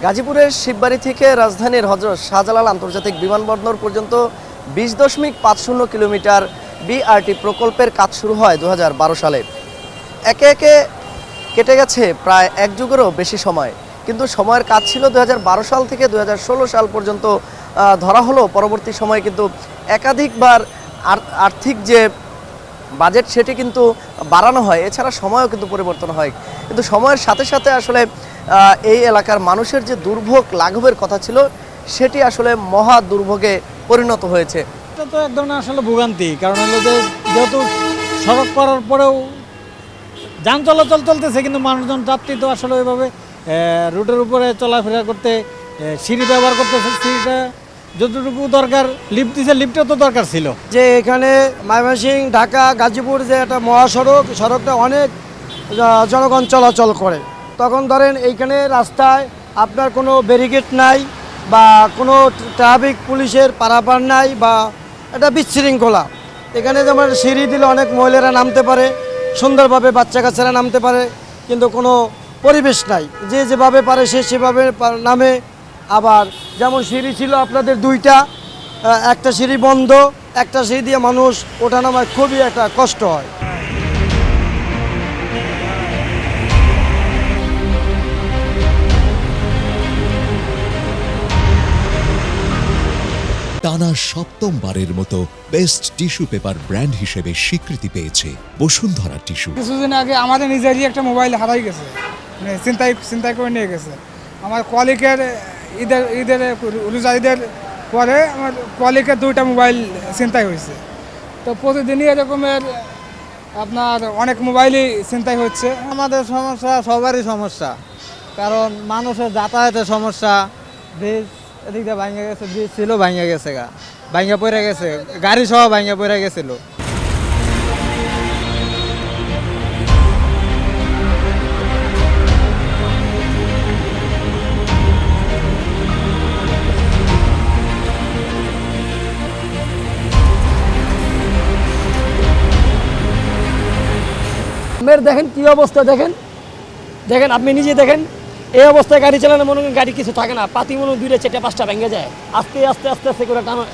গাজীপুরের শিববাড়ি থেকে রাজধানীর হযরত শাহজালাল আন্তর্জাতিক বিমানবন্দর পর্যন্ত 20.50 কিলোমিটার বিআরটি প্রকল্পের কাজ শুরু হয় 2012 সালে। একে একে কেটে গেছে প্রায় এক যুগেরও বেশি সময়, কিন্তু সময়ের কাজ ছিল 2012 সাল থেকে 2016 সাল পর্যন্ত ধরা হলো। পরবর্তী সময়ে কিন্তু একাধিকবার আর্থিক যে বাজেট সেটি কিন্তু বাড়ানো হয়, এছাড়া সময়ও কিন্তু পরিবর্তন হয়। কিন্তু সময়ের সাথে সাথে আসলে এই এলাকার মানুষের যে দুর্ভোগ লাঘবের কথা ছিল সেটি আসলে মহা দুর্ভোগে পরিণত হয়েছে। এটা তো এক ধরনের আসলে ভোগান্তি, কারণ হলো যে যেহেতু সড়ক করার পরেও যান চলাচল চলতেছে, কিন্তু মানুষজন যাত্রী তো আসলে ওইভাবে রুটের উপরে চলাফেরা করতে সিঁড়ি ব্যবহার করতেছে। সিঁড়িটা যতটুকু দরকার লিফট দিছে, লিফটও তো দরকার ছিল। যে এখানে ময়মনসিংহ ঢাকা গাজীপুর যে একটা মহাসড়ক, সড়কটা অনেক জনগণ চলাচল করে। তখন ধরেন এইখানে রাস্তায় আপনার কোনো ব্যারিকেড নাই বা কোনো ট্রাফিক পুলিশের পারাপার নাই বা একটা বিশৃঙ্খলা। এখানে যেমন সিঁড়ি দিলে অনেক মহিলারা নামতে পারে, সুন্দরভাবে বাচ্চা কাচ্চারা নামতে পারে, কিন্তু কোনো পরিবেশ নাই। যে যেভাবে পারে সে সেভাবে নামে। আবার যেমন সিঁড়ি ছিল আপনাদের দুইটা, একটা সিঁড়ি বন্ধ, একটা সিঁড়ি দিয়ে মানুষ ওঠানামায় খুবই একটা কষ্ট হয়। টানা সপ্তমবারের মতো বেস্ট টিস্যু পেপার ব্র্যান্ড হিসেবে স্বীকৃতি পেয়েছে বসুন্ধরা টিস্যু। কিছুদিন আগে আমাদের নিজেরই একটা মোবাইল হারাই গেছে, মানে চিন্তাই করে নিয়ে গেছে। আমার কলিগের ঈদের রোজা ঈদের পরে আমার কলিগের 2টা মোবাইল ছিনতাই হয়েছে। তো প্রতিদিনই এরকমের আপনার অনেক মোবাইলই ছিনতাই হচ্ছে। আমাদের সমস্যা সবারই সমস্যা, কারণ মানুষের যাতায়াতের সমস্যা। ব্রিজ এদিক দিয়ে ভাঙে গেছে, ব্রিজ ছিল ভাঙে গেছে, ভাঙে পড়ে গেছে, গাড়ি সহ ভাঙে পড়ে গেছিল। দেখেন কি অবস্থা, দেখেন আপনি নিজে দেখেন। এই অবস্থায় গাড়ি চালানো মনে করেন গাড়ি কিছু থাকে না, পাতি মনে 2টা 4টা 5টা ভেঙে যায়। আস্তে আস্তে আস্তে আস্তে করে টানো।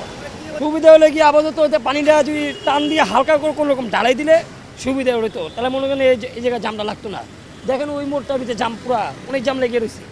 সুবিধা হলে কি আপাতত পানিটা যদি টান দিয়ে হালকা করে কোনো রকম ঢালাই দিলে সুবিধা হতো, তাহলে মনে করেন এই জায়গায় জামটা লাগতো না। দেখেন ওই মোড়টার ভিতরে জাম, পুরা অনেক জাম লেগে রয়েছে।